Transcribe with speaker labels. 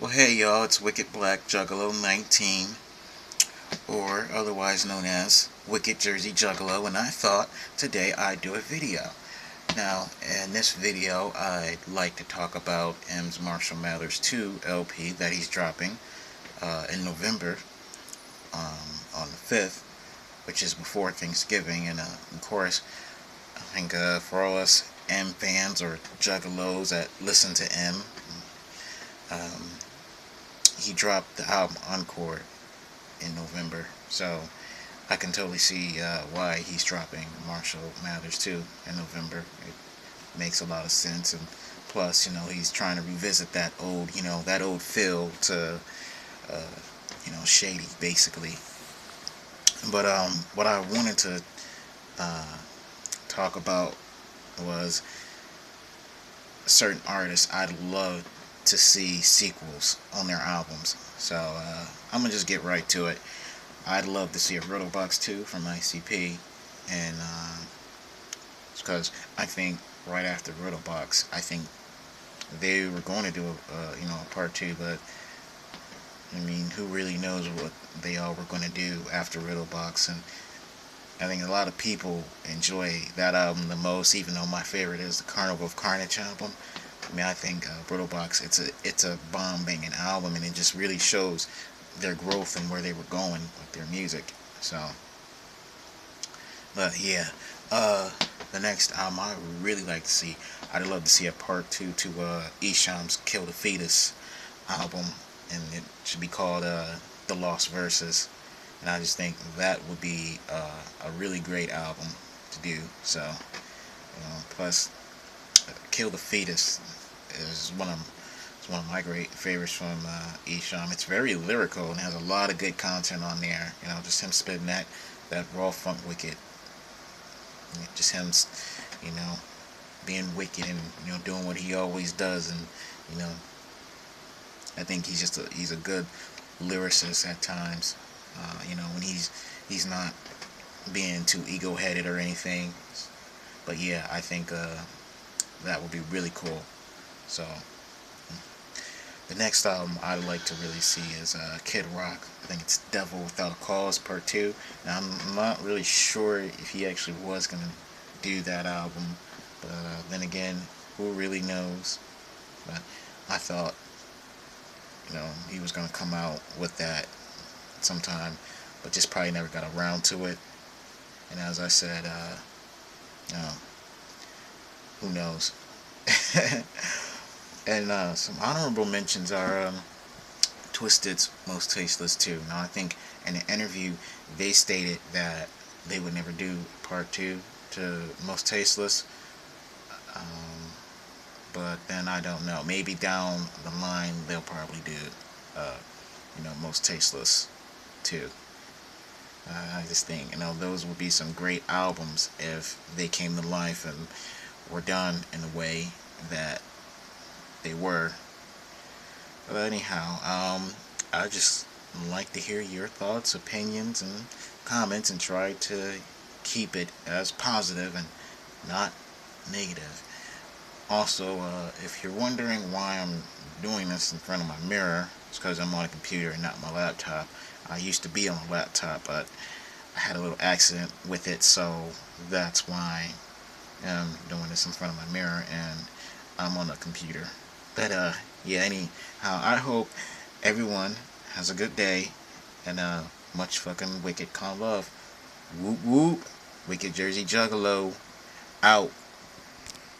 Speaker 1: Well, hey y'all, it's Wicked Black Juggalo 19, or otherwise known as Wicked Jersey Juggalo, and I thought today I'd do a video. Now, in this video, I'd like to talk about M's Marshall Mathers 2 LP that he's dropping in November on the 5th, which is before Thanksgiving, and of course, I think for all us M fans or Juggalos that listen to M, um, he dropped the album Encore in November, so I can totally see why he's dropping Marshall Mathers 2 in November. It makes a lot of sense, and plus, he's trying to revisit that old feel to, Shady, basically. But what I wanted to uh, talk about was certain artists I'd love to see sequels on their albums. So I'm gonna just get right to it. I'd love to see a Riddle Box 2 from i.c.p. and because I think right after Riddle Box, I think they were going to do a part 2, but I mean, who really knows what they all were going to do after Riddle Box? And I think a lot of people enjoy that album the most, even though my favorite is the Carnival of Carnage album. I mean, I think Riddle Box, it's a bomb banging album, and it just really shows their growth and where they were going with their music. So, but yeah, the next album I would really like to see, I'd love to see a part 2 to Esham's Kill the Fetus album, and it should be called The Lost Verses. And I just think that would be a really great album to do. So, plus Kill the Fetus is one of my great favorites from Esham. It's very lyrical and has a lot of good content on there. Just him spitting that raw funk wicked. Just him, being wicked and doing what he always does. And I think he's a good lyricist at times. When he's not being too ego-headed or anything. But yeah, I think that would be really cool. So the next album I'd like to really see is Kid Rock. I think it's Devil Without a Cause Part 2. Now, I'm not really sure if he actually was going to do that album, but then again, who really knows? But I thought, he was going to come out with that sometime, but just probably never got around to it. And as I said, who knows? And some honorable mentions are Twisted's Most Tasteless 2. Now, I think in an interview they stated that they would never do part 2 to Most Tasteless, but then I don't know. Maybe down the line they'll probably do, Most Tasteless 2. I just think, those would be some great albums if they came to life and were done in the way that they were. But anyhow, I just like to hear your thoughts, opinions, and comments, and try to keep it as positive and not negative. Also, if you're wondering why I'm doing this in front of my mirror, it's because I'm on a computer and not my laptop. I used to be on a laptop, but I had a little accident with it, so that's why I'm doing this in front of my mirror, and I'm on a computer. But yeah, anyhow, I hope everyone has a good day, and much fucking wicked con love. Whoop whoop, Wicked Jersey Juggalo out.